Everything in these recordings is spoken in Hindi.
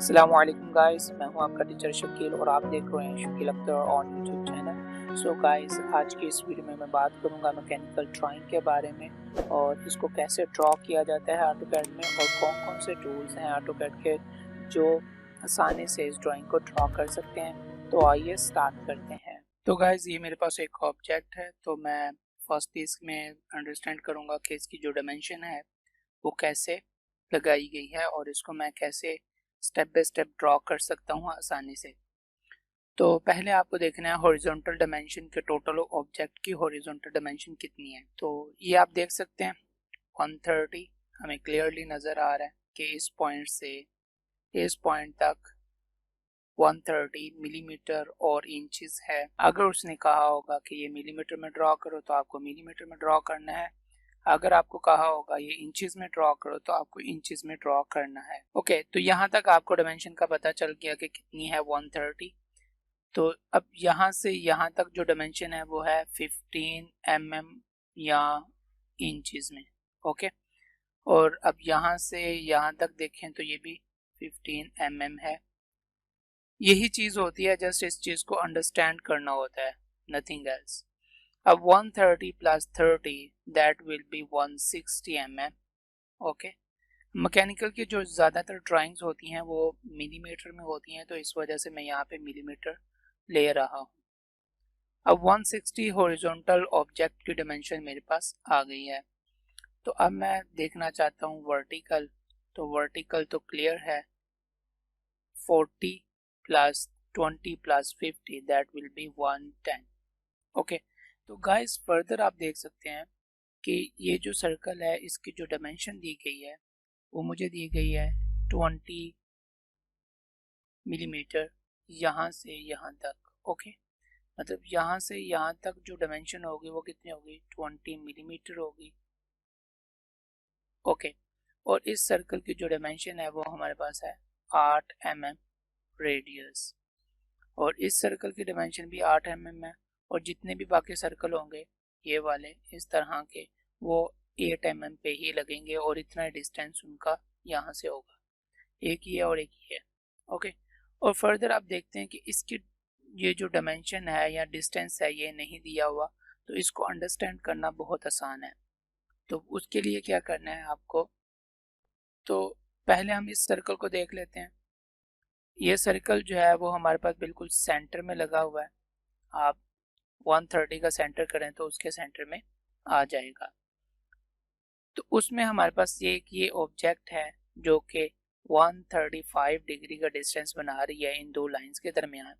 अस्सलामुअलैकुम गाइस, मैं हूं आपका टीचर शकील और आप देख रहे हैं Shakeel Akhtar on YouTube channel. So guys, आज की इस वीडियो में मैं बात करूंगा मैकेनिकल ड्राइंग के बारे में और इसको कैसे ड्रॉ किया जाता है ऑटोकैड में और कौन कौन से टूल्स हैं ऑटोकैड के जो आसानी से इस ड्राइंग को ड्रॉ कर सकते हैं। तो आइए स्टार्ट करते हैं। तो गाइस, ये मेरे पास एक ऑब्जेक्ट है, तो मैं फर्स्ट इसमें अंडरस्टैंड करूंगा कि इसकी जो डायमेंशन है वो कैसे लगाई गई है और इसको मैं कैसे स्टेप बाय स्टेप ड्रॉ कर सकता हूँ आसानी से। तो पहले आपको देखना है हॉरिजॉन्टल डायमेंशन के टोटल ऑब्जेक्ट की हॉरिजॉन्टल डायमेंशन कितनी है। तो ये आप देख सकते हैं 130 हमें क्लियरली नज़र आ रहा है कि इस पॉइंट से इस पॉइंट तक 130 मिलीमीटर और इंचेस है। अगर उसने कहा होगा कि ये मिलीमीटर में ड्रॉ करो तो आपको मिलीमीटर में ड्रॉ करना है, अगर आपको कहा होगा ये इंचेस में ड्रॉ करो तो आपको इंचेस में ड्रॉ करना है। ओके, तो यहाँ तक आपको डायमेंशन का पता चल गया कि कितनी है 130। तो अब यहाँ से यहाँ तक जो डायमेंशन है वो है 15 mm या इंचेस में। ओके, और अब यहाँ से यहाँ तक देखें तो ये भी 15 mm है। यही चीज़ होती है, जस्ट इस चीज़ को अंडरस्टैंड करना होता है, नथिंग एल्स। अब 130 plus 30 that will be 160 mm। Okay, mechanical की जो ज़्यादातर ड्राइंग्स होती हैं वो मिलीमीटर में होती हैं, तो इस वजह से मैं यहाँ पे मिलीमीटर ले रहा हूँ। अब 160 हॉरिजॉन्टल ऑब्जेक्ट की डायमेंशन मेरे पास आ गई है। तो अब मैं देखना चाहता हूँ वर्टिकल। तो वर्टिकल तो क्लियर है, 40 plus 20 plus 50 that will be 110। Okay, तो गाइस फर्दर आप देख सकते हैं कि ये जो सर्कल है इसकी जो डायमेंशन दी गई है वो मुझे दी गई है 20 मिलीमीटर यहाँ से यहाँ तक। ओके, मतलब यहाँ से यहाँ तक जो डायमेंशन होगी वो कितनी होगी, 20 मिलीमीटर होगी। ओके, और इस सर्कल की जो डायमेंशन है वो हमारे पास है 8 mm रेडियस, और इस सर्कल की डायमेंशन भी 8 mm है, और जितने भी बाकी सर्कल होंगे ये वाले इस तरह के वो 8 mm पे ही लगेंगे और इतना डिस्टेंस उनका यहाँ से होगा, एक ही है और एक ही है। ओके, और फर्दर आप देखते हैं कि इसकी ये जो डायमेंशन है या डिस्टेंस है ये नहीं दिया हुआ, तो इसको अंडरस्टैंड करना बहुत आसान है। तो उसके लिए क्या करना है आपको, तो पहले हम इस सर्कल को देख लेते हैं। ये सर्कल जो है वो हमारे पास बिल्कुल सेंटर में लगा हुआ है। आप 130 का सेंटर करें तो उसके सेंटर में आ जाएगा। तो उसमें हमारे पास ये ऑब्जेक्ट है जो कि 135 डिग्री का डिस्टेंस बना रही है इन दो लाइंस के दरमियान,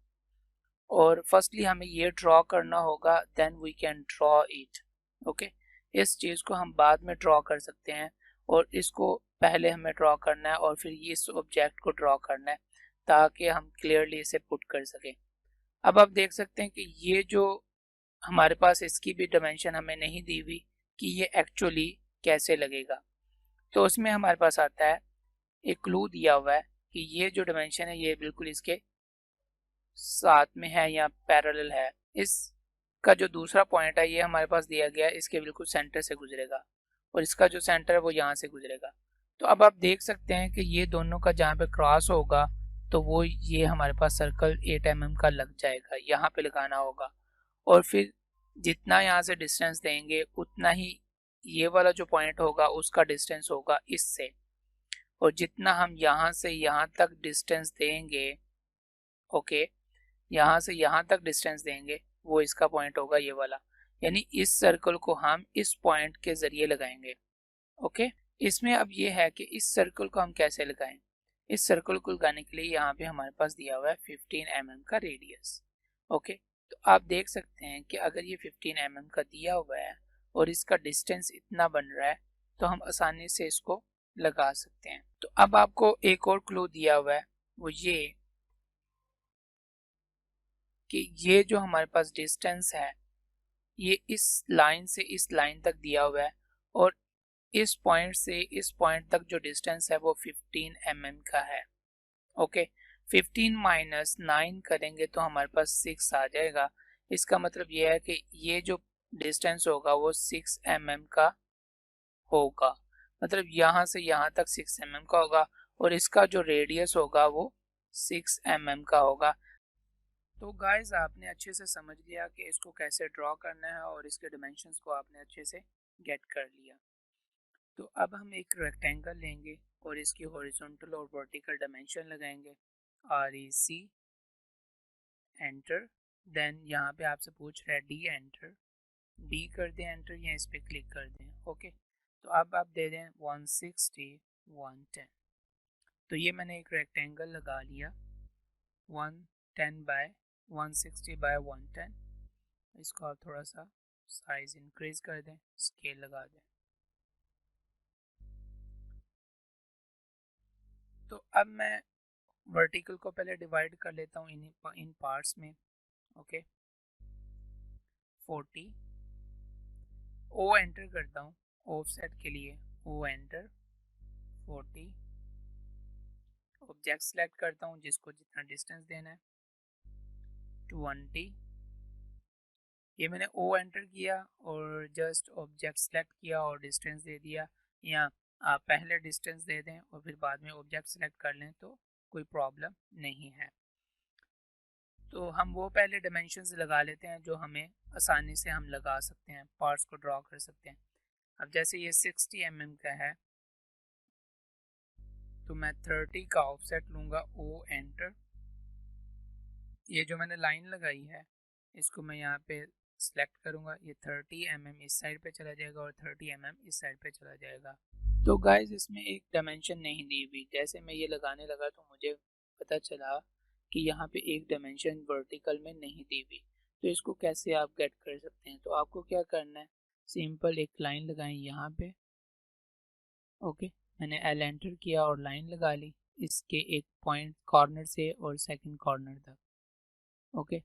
और फर्स्टली हमें ये ड्रॉ करना होगा, then we can draw it. Okay, इस चीज़ को हम बाद में ड्रॉ कर सकते हैं और इसको पहले हमें ड्रॉ करना है और फिर इस ऑब्जेक्ट को ड्रॉ करना है ताकि हम क्लियरली इसे पुट कर सकें। अब आप देख सकते हैं कि ये जो हमारे पास इसकी भी डायमेंशन हमें नहीं दी हुई कि ये एक्चुअली कैसे लगेगा। तो उसमें हमारे पास आता है एक क्लू दिया हुआ है कि ये जो डायमेंशन है ये बिल्कुल इसके साथ में है या पैरेलल है। इसका जो दूसरा पॉइंट है ये हमारे पास दिया गया है, इसके बिल्कुल सेंटर से गुजरेगा और इसका जो सेंटर है वो यहाँ से गुजरेगा। तो अब आप देख सकते हैं कि ये दोनों का जहाँ पे क्रॉस होगा तो वो ये हमारे पास सर्कल 8 mm का लग जाएगा, यहाँ पे लगाना होगा। और फिर जितना यहाँ से डिस्टेंस देंगे उतना ही ये वाला जो पॉइंट होगा उसका डिस्टेंस होगा इससे, और जितना हम यहाँ से यहाँ तक डिस्टेंस देंगे, ओके, यहाँ से यहाँ तक डिस्टेंस देंगे वो इसका पॉइंट होगा ये वाला, यानी इस सर्कल को हम इस पॉइंट के जरिए लगाएंगे। ओके, इसमें अब ये है कि इस सर्कल को हम कैसे लगाएं। इस सर्कल को लगाने के लिए यहाँ पे हमारे पास दिया हुआ है 15 mm का रेडियस। ओके, तो आप देख सकते हैं कि अगर ये 15 mm का दिया हुआ है और इसका डिस्टेंस इतना बन रहा है तो हम आसानी से इसको लगा सकते हैं। तो अब आपको एक और क्लू दिया हुआ है, वो ये कि ये जो हमारे पास डिस्टेंस है ये इस लाइन से इस लाइन तक दिया हुआ है, और इस पॉइंट से इस पॉइंट तक जो डिस्टेंस है वो 15 mm का है। ओके, 15 माइनस 9 करेंगे तो हमारे पास 6 आ जाएगा। इसका मतलब ये है कि ये जो डिस्टेंस होगा वो 6 mm का होगा, मतलब यहाँ से यहाँ तक 6 mm का होगा और इसका जो रेडियस होगा वो 6 mm का होगा। तो गाइस आपने अच्छे से समझ लिया कि इसको कैसे ड्रॉ करना है और इसके डिमेंशंस को आपने अच्छे से गेट कर लिया। तो अब हम एक रेक्टेंगल लेंगे और इसकी हॉरिजॉन्टल और वर्टिकल डायमेंशन लगाएंगे। REC enter. देन यहाँ पे आपसे पूछ रहा है डी एंटर, डी कर दें एंटर या इस पर क्लिक कर दें। ओके, तो अब आप दे दें 160 110। तो ये मैंने एक रेक्टेंगल लगा लिया 110 बाय 160 बाय 110। इसको आप थोड़ा सा साइज इंक्रीज कर दें, स्केल लगा दें। तो अब मैं वर्टिकल को पहले डिवाइड कर लेता हूँ इन पार्ट्स में। ओके, 40 ओ एंटर करता हूँ ऑफसेट के लिए, ओ एंटर 40। ऑब्जेक्ट सेलेक्ट करता हूँ जिसको जितना डिस्टेंस देना है 20। ये मैंने ओ एंटर किया और जस्ट ऑब्जेक्ट सेलेक्ट किया और डिस्टेंस दे दिया, या आप पहले डिस्टेंस दे दें और फिर बाद में ऑब्जेक्ट सेलेक्ट कर लें तो कोई प्रॉब्लम नहीं है। तो हम वो पहले डायमेंशंस लगा लेते हैं जो हमें आसानी से हम लगा सकते हैं, पार्ट्स को ड्रॉ कर सकते हैं। अब जैसे ये 60 mm का है तो मैं 30 का ऑफसेट लूँगा, ओ एंटर। ये जो मैंने लाइन लगाई है इसको मैं यहाँ पे सिलेक्ट करूँगा, ये 30 mm इस साइड पे चला जाएगा और 30 mm इस साइड पे चला जाएगा। तो गाइस इसमें एक डायमेंशन नहीं दी हुई, जैसे मैं ये लगाने लगा तो मुझे पता चला कि यहाँ पे एक डायमेंशन वर्टिकल में नहीं दी हुई। तो इसको कैसे आप गेट कर सकते हैं? तो आपको क्या करना है, सिंपल एक लाइन लगाएं यहाँ पे। ओके, मैंने एल एंटर किया और लाइन लगा ली इसके एक पॉइंट कॉर्नर से और सेकंड कॉर्नर तक। ओके,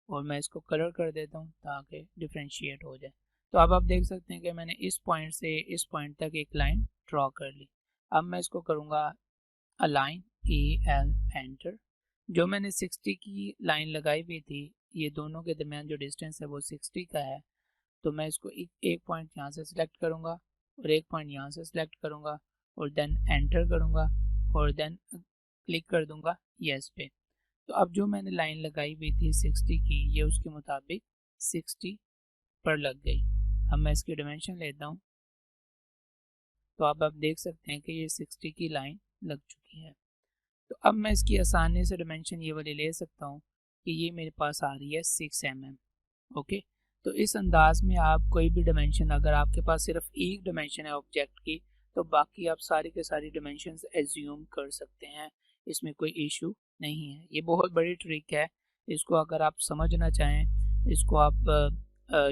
और मैं इसको कलर कर देता हूँ ताकि डिफ्रेंशिएट हो जाए। तो अब आप देख सकते हैं कि मैंने इस पॉइंट से इस पॉइंट तक एक लाइन ड्रॉ कर ली। अब मैं इसको करूँगा अलाइन, EL एंटर। जो मैंने 60 की लाइन लगाई हुई थी, ये दोनों के दरमियान जो डिस्टेंस है वो 60 का है। तो मैं इसको एक पॉइंट यहाँ से सिलेक्ट करूँगा और एक पॉइंट यहाँ से सिलेक्ट करूँगा और देन एंटर करूँगा और देन क्लिक कर दूँगा यस पे। तो अब जो मैंने लाइन लगाई हुई थी 60 की, ये उसके मुताबिक 60 पर लग गई। अब मैं इसकी डायमेंशन लेता हूँ तो अब आप देख सकते हैं कि ये 60 की लाइन लग चुकी है। तो अब मैं इसकी आसानी से डायमेंशन ये वाली ले सकता हूँ कि ये मेरे पास आ रही है 6 mm। ओके, तो इस अंदाज में आप कोई भी डायमेंशन, अगर आपके पास सिर्फ एक डायमेंशन है ऑब्जेक्ट की, तो बाकी आप सारी के सारी डायमेंशंस एज्यूम कर सकते हैं, इसमें कोई इशू नहीं है। ये बहुत बड़ी ट्रिक है, इसको अगर आप समझना चाहें, इसको आप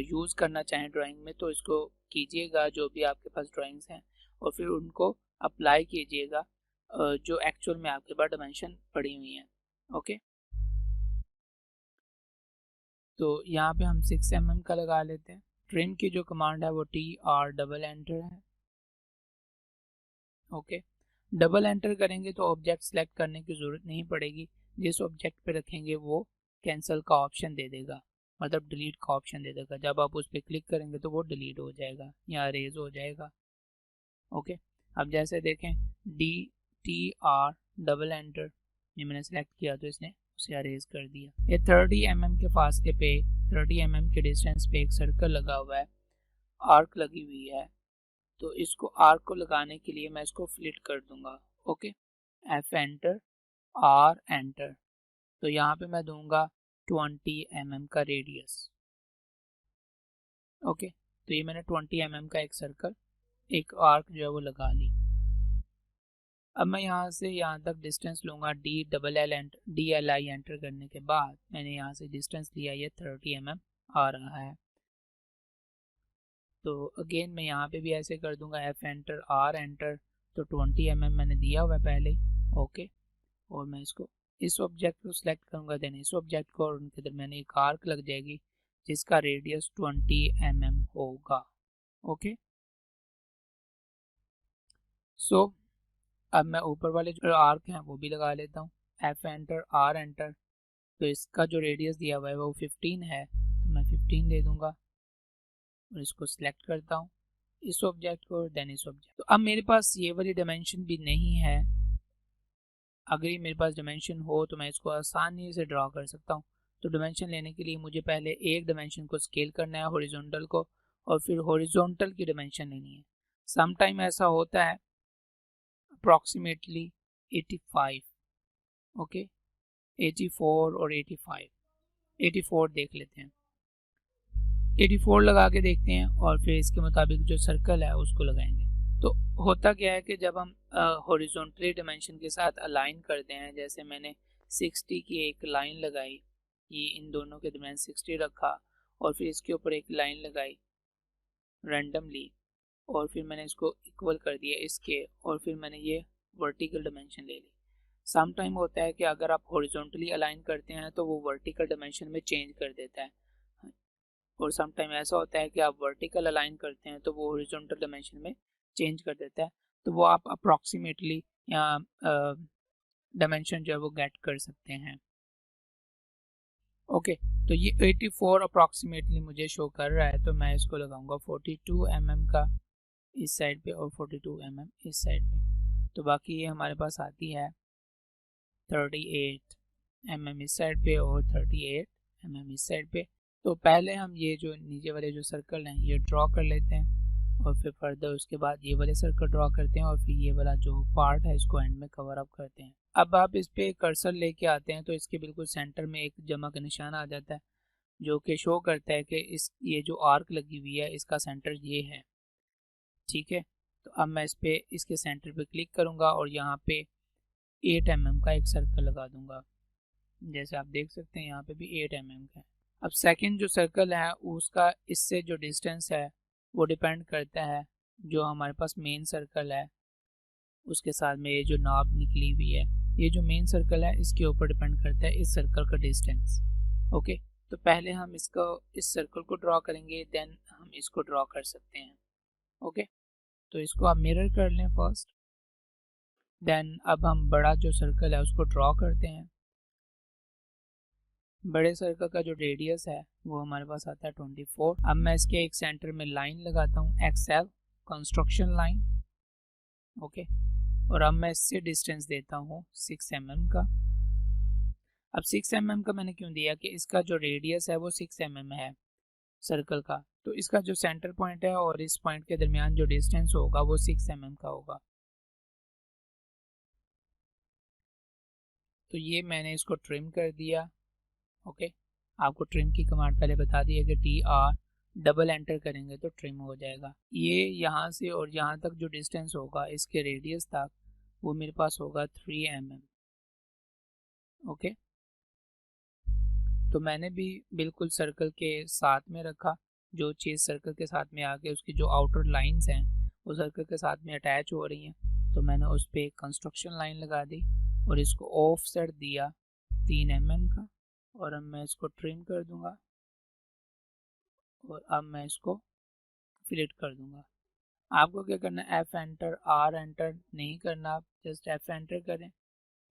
यूज़ करना चाहें ड्राइंग में तो इसको कीजिएगा, जो भी आपके पास ड्राइंग्स हैं, और फिर उनको अप्लाई कीजिएगा जो एक्चुअल में आपके पास डायमेंशन पड़ी हुई हैं। ओके, तो यहाँ पे हम 6 mm का लगा लेते हैं। ट्रिम की जो कमांड है वो TR डबल एंटर है। ओके, डबल एंटर करेंगे तो ऑब्जेक्ट सेलेक्ट करने की ज़रूरत नहीं पड़ेगी, जिस ऑब्जेक्ट पे रखेंगे वो कैंसिल का ऑप्शन दे देगा, मतलब डिलीट का ऑप्शन दे देगा। जब आप उस पर क्लिक करेंगे तो वो डिलीट हो जाएगा या अरेज हो जाएगा। ओके, अब जैसे देखें TR डबल एंटर, ये मैंने सेलेक्ट किया तो इसने उसे अरेज कर दिया। ये 30 mm के फासले पे, 30 mm के डिस्टेंस पे एक सर्कल लगा हुआ है, आर्क लगी हुई है। तो इसको आर्क को लगाने के लिए मैं इसको फ्लिट कर दूंगा। Okay, F enter, R enter. तो यहाँ पे मैं दूंगा 20 mm का रेडियस। ओके, तो ये मैंने 20 mm का एक सर्कल, एक आर्क जो है वो लगा ली। अब मैं यहाँ से यहाँ तक डिस्टेंस लूँगा, DLI एंटर करने के बाद मैंने यहाँ से डिस्टेंस लिया, ये 30 mm आ रहा है। तो अगेन मैं यहाँ पे भी ऐसे कर दूंगा, F एंटर, R एंटर। तो 20 mm मैंने दिया हुआ है पहले। ओके, और मैं इसको इस ऑब्जेक्ट को सिलेक्ट करूँगा, देन इस ऑब्जेक्ट को, और उनके दरमियान एक आर्क लग जाएगी जिसका रेडियस 20 mm होगा। ओके, सो अब मैं ऊपर वाले जो आर्क हैं वो भी लगा लेता हूँ, F एंटर, R एंटर। तो इसका जो रेडियस दिया हुआ है वो 15 है, तो मैं 15 दे दूंगा और इसको सिलेक्ट करता हूँ, इस ऑब्जेक्ट को, देन इस ऑब्जेक्ट। तो अब मेरे पास ये वाली डायमेंशन भी नहीं है, अगर ये मेरे पास डायमेंशन हो तो मैं इसको आसानी से ड्रॉ कर सकता हूँ। तो डायमेंशन लेने के लिए मुझे पहले एक डायमेंशन को स्केल करना है हॉरिजॉन्टल को, और फिर हॉरिजॉन्टल की डायमेंशन लेनी है। सम टाइम ऐसा होता है अप्रॉक्सीमेटली 85, ओके 84 और 85, 84 देख लेते हैं, 84 लगा के देखते हैं और फिर इसके मुताबिक जो सर्कल है उसको लगाएंगे। तो होता क्या है कि जब हम हॉरिजॉन्टली डायमेंशन के साथ अलाइन करते हैं, जैसे मैंने 60 की एक लाइन लगाई, ये इन दोनों के दरमियान 60 रखा और फिर इसके ऊपर एक लाइन लगाई रैंडमली और फिर मैंने इसको इक्वल कर दिया इसके, और फिर मैंने ये वर्टिकल डायमेंशन ले ली। सम टाइम होता है कि अगर आप हॉरिजॉन्टली अलाइन करते हैं तो वो वर्टिकल डायमेंशन में चेंज कर देता है, और सम टाइम ऐसा होता है कि आप वर्टिकल अलाइन करते हैं तो वो हॉरिजॉन्टल डायमेंशन में चेंज कर देता है। तो वो आप अप्रॉक्सीमेटली या डायमेंशन जो है वो गेट कर सकते हैं। ओके तो ये 84 अप्रॉक्सीमेटली मुझे शो कर रहा है, तो मैं इसको लगाऊंगा 42 mm का इस साइड पे और 42 mm इस साइड पे। तो बाकी ये हमारे पास आती है 38 mm इस साइड पे और 38 mm इस साइड पे। तो पहले हम ये जो नीचे वाले जो सर्कल हैं ये ड्रॉ कर लेते हैं और फिर फर्दर उसके बाद ये वाले सर्कल ड्रॉ करते हैं और फिर ये वाला जो पार्ट है इसको एंड में कवर अप करते हैं। अब आप इस पे कर्सर लेके आते हैं तो इसके बिल्कुल सेंटर में एक जमा का निशान आ जाता है जो कि शो करता है कि इस ये जो आर्क लगी हुई है इसका सेंटर ये है, ठीक है। तो अब मैं इस पे इसके सेंटर पे क्लिक करूंगा और यहाँ पे 8 mm का एक सर्कल लगा दूंगा, जैसे आप देख सकते हैं यहाँ पे भी 8 mm का है। अब सेकंड जो सर्कल है उसका इससे जो डिस्टेंस है वो डिपेंड करता है जो हमारे पास मेन सर्कल है उसके साथ में ये जो नॉब निकली हुई है, ये जो मेन सर्कल है इसके ऊपर डिपेंड करता है इस सर्कल का डिस्टेंस। ओके तो पहले हम इसको इस सर्कल को ड्रॉ करेंगे, देन हम इसको ड्रॉ कर सकते हैं। ओके तो इसको आप मिरर कर लें फर्स्ट, देन अब हम बड़ा जो सर्कल है उसको ड्रॉ करते हैं। बड़े सर्कल का जो रेडियस है वो हमारे पास आता है 24। अब मैं इसके एक सेंटर में लाइन लगाता हूँ एक्सएल कंस्ट्रक्शन लाइन, ओके और अब मैं इससे डिस्टेंस देता हूँ 6 mm का। अब 6 mm का मैंने क्यों दिया कि इसका जो रेडियस है वो 6 mm है सर्कल का, तो इसका जो सेंटर पॉइंट है और इस पॉइंट के दरमियान जो डिस्टेंस होगा वो 6 mm का होगा। तो ये मैंने इसको ट्रिम कर दिया। ओके आपको ट्रिम की कमांड पहले बता दी है कि TR डबल एंटर करेंगे तो ट्रिम हो जाएगा। ये यहाँ से और यहाँ तक जो डिस्टेंस होगा इसके रेडियस तक वो मेरे पास होगा 3 mm। ओके तो मैंने भी बिल्कुल सर्कल के साथ में रखा, जो चीज़ सर्कल के साथ में आके उसकी जो आउटर लाइंस हैं वो सर्कल के साथ में अटैच हो रही हैं, तो मैंने उस पर कंस्ट्रक्शन लाइन लगा दी और इसको ऑफ सेट दिया 3 mm का, और अब मैं इसको ट्रिम कर दूंगा और अब मैं इसको फिलेट कर दूंगा। आपको क्या करना है, F एंटर R एंटर नहीं करना, आप जस्ट F एंटर करें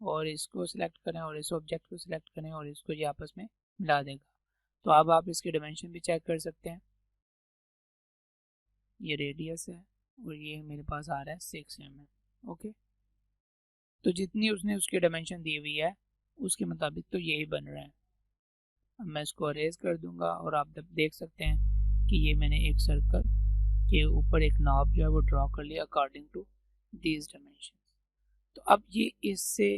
और इसको सिलेक्ट करें और इस ऑब्जेक्ट को सिलेक्ट करें और इसको ये आपस में मिला देगा। तो अब आप इसके डायमेंशन भी चेक कर सकते हैं, ये रेडियस है और ये मेरे पास आ रहा है 6 mm। ओके तो जितनी उसने उसकी डायमेंशन दी हुई है उसके मुताबिक तो यही बन रहा है। अब मैं इसको अरेज कर दूंगा और आप देख सकते हैं कि ये मैंने एक सर्कल के ऊपर एक नॉब जो है वो ड्रॉ कर लिया अकॉर्डिंग टू दीज डायमेंशन। तो अब ये इससे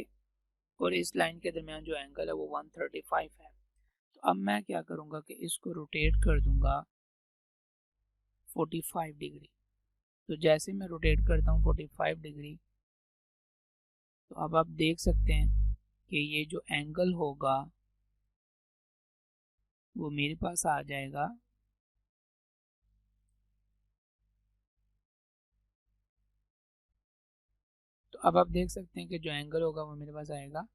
और इस लाइन के दरमियान जो एंगल है वो 135 है। तो अब मैं क्या करूँगा कि इसको रोटेट कर दूंगा 45 डिग्री। तो जैसे मैं रोटेट करता हूँ 45 डिग्री तो अब आप देख सकते हैं कि ये जो एंगल होगा वो मेरे पास आ जाएगा तो अब आप देख सकते हैं कि जो एंगल होगा वो मेरे पास आएगा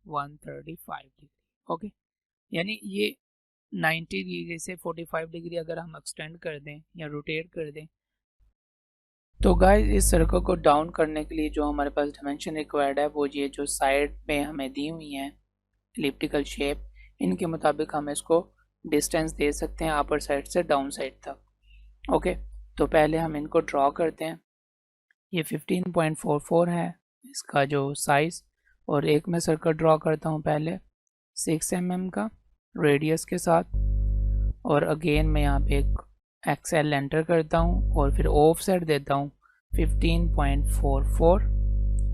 135 डिग्री। ओके यानी ये 90 डिग्री से 45 डिग्री अगर हम एक्सटेंड कर दें या रोटेट कर दें। तो गाइस इस सर्कल को डाउन करने के लिए जो हमारे पास डायमेंशन रिक्वायर्ड है वो ये जो साइड में हमें दी हुई हैं एलिप्टिकल शेप, इनके मुताबिक हम इसको डिस्टेंस दे सकते हैं अपर साइड से डाउन साइड तक। ओके तो पहले हम इनको ड्रॉ करते हैं। ये 15.44 है इसका जो साइज़, और एक मैं सर्कल ड्रॉ करता हूँ पहले 6 mm का रेडियस के साथ, और अगेन मैं यहाँ पे एक एक्सेल एंटर करता हूँ और फिर ऑफसेट देता हूँ 15.44।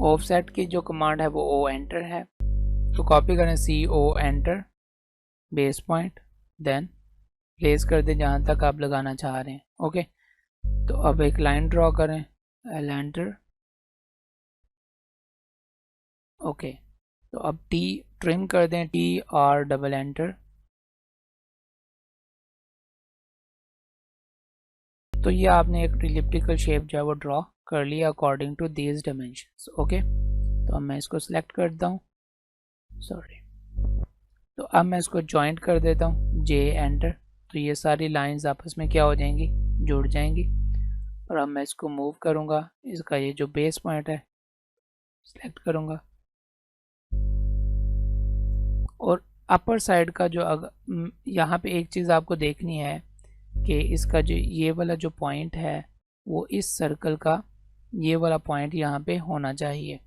ऑफसेट की जो कमांड है वो ओ एंटर है, तो कॉपी करें CO enter base point, then place कर दें जहाँ तक आप लगाना चाह रहे हैं। ओके, तो अब एक लाइन ड्रॉ करें, एल एंटर। ओके, तो अब T ट्रिम कर दें, TR डबल एंटर। तो ये आपने एक इलिप्टिकल शेप जो है वो ड्रॉ कर लिया according to these dimensions. Okay, तो अब मैं इसको सिलेक्ट करता हूँ, सॉरी, तो अब मैं इसको जॉइंट कर देता हूँ, J एंटर। तो ये सारी लाइंस आपस में क्या हो जाएंगी, जुड़ जाएंगी। और अब मैं इसको मूव करूँगा, इसका ये जो बेस पॉइंट है सिलेक्ट करूँगा, और अपर साइड का जो यहाँ पे एक चीज़ आपको देखनी है कि इसका जो ये वाला जो पॉइंट है वो इस सर्कल का ये वाला पॉइंट यहाँ पे होना चाहिए।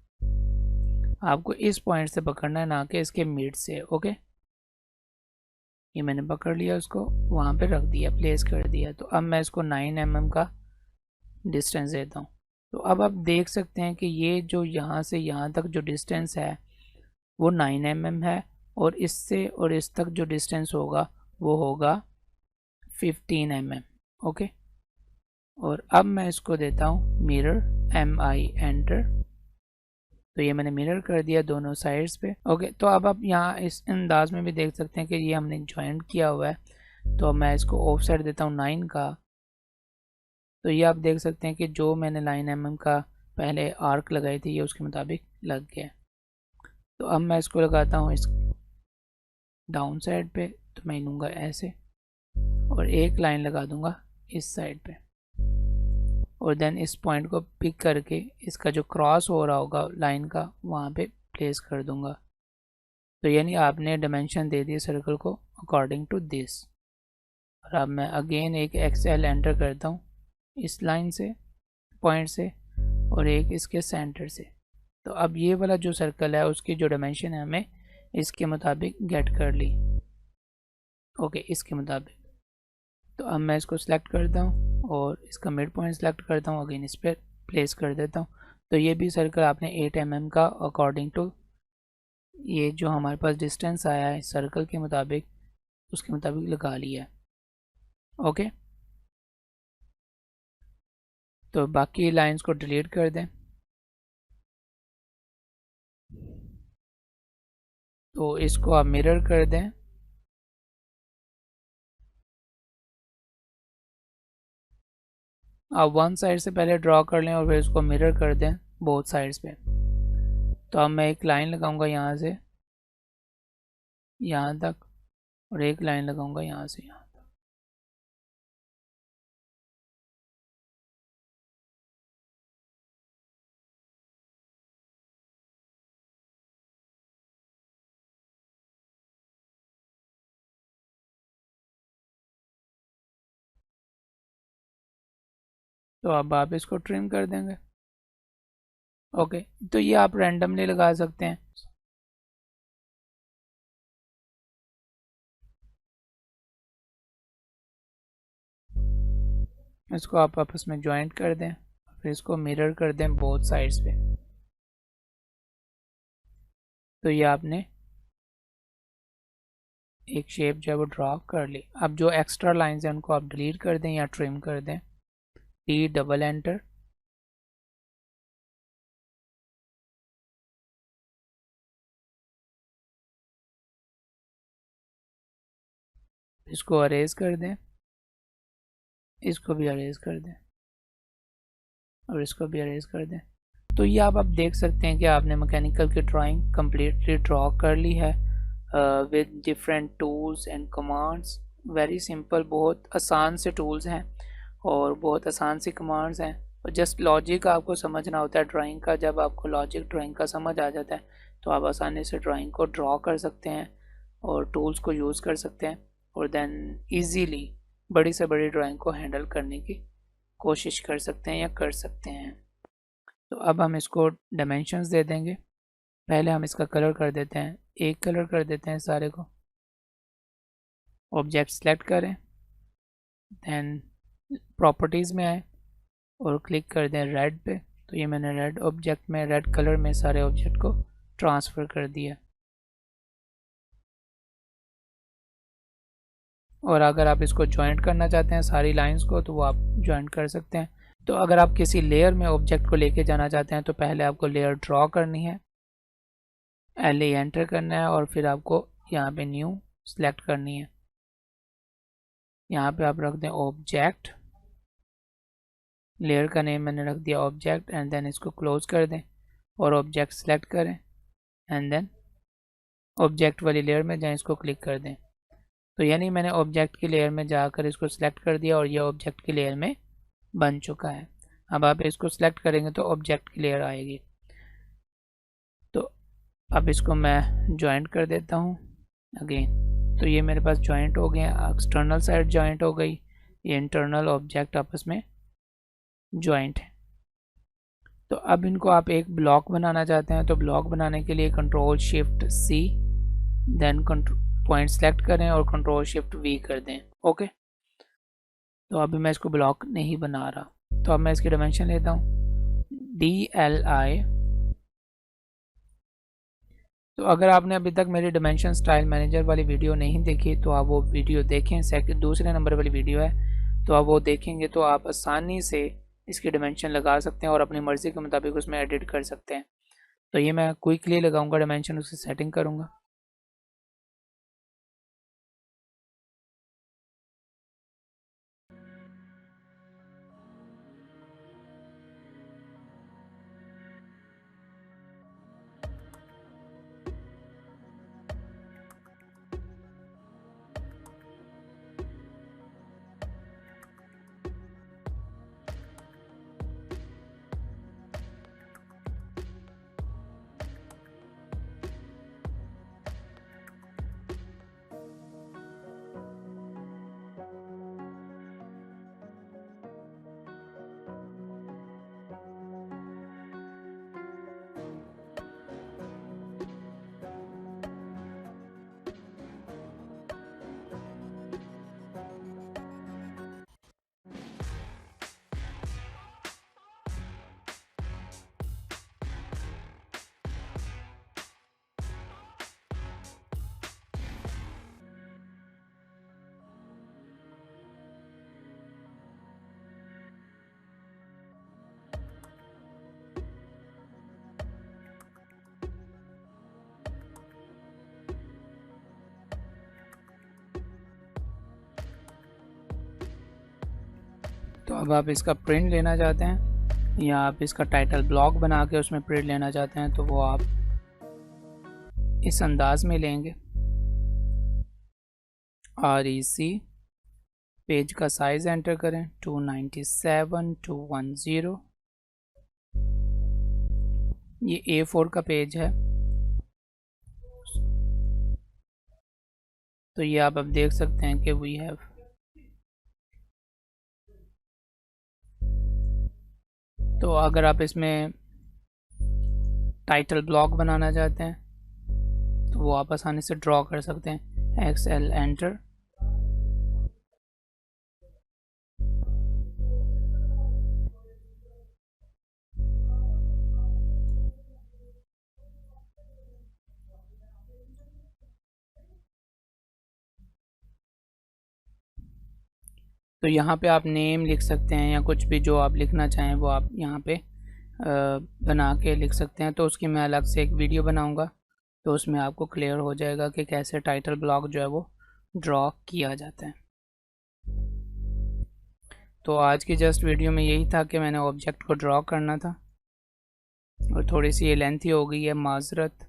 आपको इस पॉइंट से पकड़ना है, ना कि इसके मिड से। ओके, ये मैंने पकड़ लिया, उसको वहाँ पे रख दिया, प्लेस कर दिया। तो अब मैं इसको 9 mm का डिस्टेंस देता हूँ। तो अब आप देख सकते हैं कि ये जो यहाँ से यहाँ तक जो डिस्टेंस है वो 9 mm है, और इससे और इस तक जो डिस्टेंस होगा वो होगा 15 mm। ओके, और अब मैं इसको देता हूँ मिरर, MI एंटर। तो ये मैंने मिरर कर दिया दोनों साइड्स पे। ओके, तो अब आप यहाँ इस अंदाज में भी देख सकते हैं कि ये हमने ज्वाइंट किया हुआ है। तो मैं इसको ऑफ साइड देता हूँ 9 का। तो ये आप देख सकते हैं कि जो मैंने 9 mm का पहले आर्क लगाई थी ये उसके मुताबिक लग गया। तो अब मैं इसको लगाता हूँ इस डाउन साइड पे, तो मैं लूँगा ऐसे और एक लाइन लगा दूंगा इस साइड पे, और देन इस पॉइंट को पिक करके इसका जो क्रॉस हो रहा होगा लाइन का वहाँ पे प्लेस कर दूंगा। तो यानी आपने डायमेंशन दे दिए सर्कल को अकॉर्डिंग टू दिस। और अब मैं अगेन एक एक्सेल एंटर करता हूँ इस लाइन से, पॉइंट से, और एक इसके सेंटर से। तो अब ये वाला जो सर्कल है उसकी जो डायमेंशन है हमें इसके मुताबिक गेट कर ली। ओके, इसके मुताबिक। तो अब मैं इसको सिलेक्ट करता हूँ और इसका मिड पॉइंट सेलेक्ट करता हूँ, अगेन इस पर प्लेस कर देता हूँ। तो ये भी सर्कल आपने 8 mm का अकॉर्डिंग टू ये जो हमारे पास डिस्टेंस आया है सर्कल के मुताबिक उसके मुताबिक लगा लिया है। ओके, तो बाकी लाइंस को डिलीट कर दें। तो इसको आप मिरर कर दें, आप वन साइड से पहले ड्रॉ कर लें और फिर इसको मिरर कर दें बोथ साइड्स पे। तो अब मैं एक लाइन लगाऊंगा यहाँ से यहाँ तक, और एक लाइन लगाऊंगा यहाँ से यहाँ। तो अब आप इसको ट्रिम कर देंगे। ओके, तो ये आप रैंडमली लगा सकते हैं। इसको आप आपस में ज्वाइंट कर दें, फिर इसको मिरर कर दें बोथ साइड्स पे। तो ये आपने एक शेप जो है वो ड्रॉ कर ली। अब जो एक्स्ट्रा लाइंस हैं उनको आप डिलीट कर दें या ट्रिम कर दें, T डबल एंटर। इसको अरेज कर दें, इसको भी अरेज कर दें, और इसको भी अरेज कर दें। तो ये आप देख सकते हैं कि आपने मैकेनिकल की ड्राइंग कम्प्लीटली ड्रॉ कर ली है with different tools and commands. Very simple, बहुत आसान से टूल्स हैं और बहुत आसान सी कमांड्स हैं, और जस्ट लॉजिक आपको समझना होता है ड्राइंग का। जब आपको लॉजिक ड्राइंग का समझ आ जाता है तो आप आसानी से ड्राइंग को ड्रॉ कर सकते हैं और टूल्स को यूज़ कर सकते हैं, और देन ईजीली बड़ी से बड़ी ड्राइंग को हैंडल करने की कोशिश कर सकते हैं या कर सकते हैं। तो अब हम इसको डायमेंशंस दे देंगे। पहले हम इसका कलर कर देते हैं, एक कलर कर देते हैं सारे को। ऑब्जेक्ट सेलेक्ट करें, देन प्रॉपर्टीज़ में आए और क्लिक कर दें रेड पे। तो ये मैंने रेड ऑब्जेक्ट में, रेड कलर में सारे ऑब्जेक्ट को ट्रांसफ़र कर दिया। और अगर आप इसको ज्वाइंट करना चाहते हैं सारी लाइंस को, तो वो आप ज्वाइंट कर सकते हैं। तो अगर आप किसी लेयर में ऑब्जेक्ट को लेके जाना चाहते हैं तो पहले आपको लेयर ड्रॉ करनी है, LE एंटर करना है और फिर आपको यहाँ पे न्यू सेलेक्ट करनी है। यहाँ पे आप रख दें ऑब्जेक्ट, लेयर का नेम मैंने रख दिया ऑब्जेक्ट, एंड देन इसको क्लोज कर दें और ऑब्जेक्ट सेलेक्ट करें एंड देन ऑब्जेक्ट वाली लेयर में जाएं, इसको क्लिक कर दें। तो यानी मैंने ऑब्जेक्ट की लेयर में जाकर इसको सिलेक्ट कर दिया और ये ऑब्जेक्ट की लेयर में बन चुका है। अब आप इसको सिलेक्ट करेंगे तो ऑब्जेक्ट की लेयर आएगी। तो अब इसको मैं ज्वाइंट कर देता हूँ अगेन। तो ये मेरे पास ज्वाइंट हो गए, एक्सटर्नल साइड ज्वाइंट हो गई, ये इंटरनल ऑब्जेक्ट आपस में ज्वाइंट है। तो अब इनको आप एक ब्लॉक बनाना चाहते हैं, तो ब्लॉक बनाने के लिए control shift C, then point select करें और कंट्रोल शिफ्ट V कर दें। ओके, तो अभी मैं इसको ब्लॉक नहीं बना रहा। तो अब मैं इसकी डायमेंशन लेता हूँ DLI। तो अगर आपने अभी तक मेरी डायमेंशन स्टाइल मैनेजर वाली वीडियो नहीं देखी तो आप वो वीडियो देखें, सेकंड दूसरे नंबर वाली वीडियो है, तो आप वो देखेंगे तो आप आसानी से इसकी डायमेंशन लगा सकते हैं और अपनी मर्ज़ी के मुताबिक उसमें एडिट कर सकते हैं। तो ये मैं क्विकली लगाऊंगा डायमेंशन, उसकी सेटिंग करूँगा। तो अब आप इसका प्रिंट लेना चाहते हैं या आप इसका टाइटल ब्लॉक बना के उसमें प्रिंट लेना चाहते हैं, तो वो आप इस अंदाज में लेंगे। REC पेज का साइज़ एंटर करें 297/210। ये A4 का पेज है। तो ये आप अब देख सकते हैं कि वी हैव तो अगर आप इसमें टाइटल ब्लॉक बनाना चाहते हैं तो वो आप आसानी से ड्रॉ कर सकते हैं। XL enter. तो यहाँ पे आप नेम लिख सकते हैं या कुछ भी जो आप लिखना चाहें वो आप यहाँ पे बना के लिख सकते हैं। तो उसकी मैं अलग से एक वीडियो बनाऊँगा, तो उसमें आपको क्लियर हो जाएगा कि कैसे टाइटल ब्लॉक जो है वो ड्रॉ किया जाता है। तो आज की जस्ट वीडियो में यही था कि मैंने ऑब्जेक्ट को ड्रॉ करना था और थोड़ी सी ये लेंथी हो गई है, माजरत।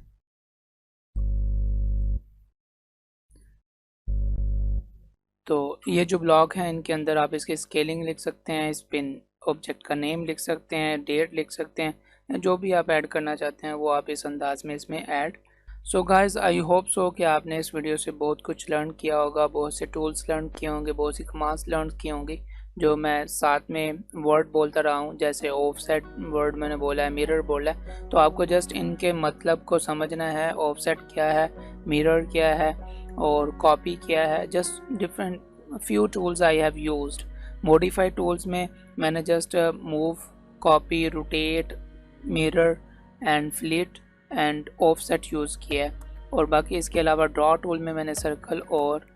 तो ये जो ब्लॉक हैं इनके अंदर आप इसकी स्केलिंग लिख सकते हैं, इस पिन ऑब्जेक्ट का नेम लिख सकते हैं, डेट लिख सकते हैं, जो भी आप ऐड करना चाहते हैं वो आप इस अंदाज में इसमें add. So guys, I hope so कि आपने इस वीडियो से बहुत कुछ लर्न किया होगा, बहुत से टूल्स लर्न किए होंगे, बहुत सी कमांड्स लर्न किए होंगे जो मैं साथ में वर्ड बोलता रहा हूँ, जैसे ऑफसेट वर्ड मैंने बोला है, मिरर बोला है, तो आपको जस्ट इनके मतलब को समझना है। ऑफसेट क्या है, मिरर क्या है और कॉपी क्या है। Just different few tools I have used. Modify tools में मैंने just move, copy, rotate, mirror and fleet and offset use किया है। और बाकी इसके अलावा ड्रॉ टूल में मैंने सर्कल और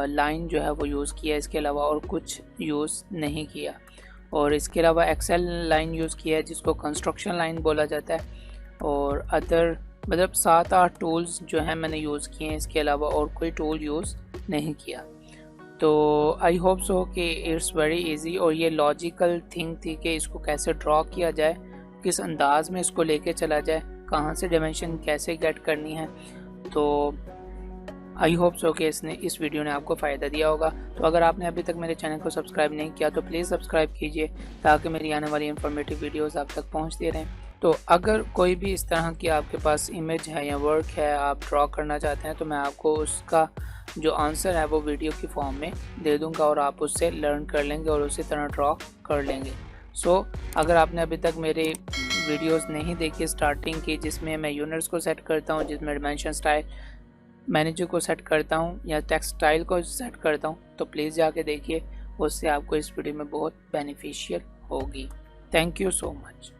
लाइन जो है वो यूज़ किया है, इसके अलावा और कुछ यूज़ नहीं किया। और इसके अलावा एक्सेल लाइन यूज़ किया है जिसको कंस्ट्रक्शन लाइन बोला जाता है। और अदर मतलब 7-8 टूल्स जो हैं मैंने यूज़ किए हैं, इसके अलावा और कोई टूल यूज़ नहीं किया। तो आई होप सो कि इट्स वेरी इजी। और ये लॉजिकल थिंग थी कि इसको कैसे ड्रॉ किया जाए, किस अंदाज में इसको लेके चला जाए, कहाँ से डायमेंशन कैसे गेट करनी है। तो आई होप सो कि इस वीडियो ने आपको फ़ायदा दिया होगा। तो अगर आपने अभी तक मेरे चैनल को सब्सक्राइब नहीं किया तो प्लीज़ सब्सक्राइब कीजिए ताकि मेरी आने वाली इंफॉर्मेटिव वीडियोस आप तक पहुंचती रहें। तो अगर कोई भी इस तरह की आपके पास इमेज है या वर्क है, आप ड्रॉ करना चाहते हैं, तो मैं आपको उसका जो आंसर है वो वीडियो की फॉर्म में दे दूँगा और आप उससे लर्न कर लेंगे और उसी तरह ड्रॉ कर लेंगे। सो अगर आपने अभी तक मेरे वीडियोस नहीं देखी स्टार्टिंग की, जिसमें मैं यूनिट्स को सेट करता हूँ, जिसमें डायमेंशन स्टाइल मैनेजर को सेट करता हूँ या टेक्स्ट स्टाइल को सेट करता हूँ, तो प्लीज़ जाके देखिए, उससे आपको इस वीडियो में बहुत बेनिफिशियल होगी। Thank you so much.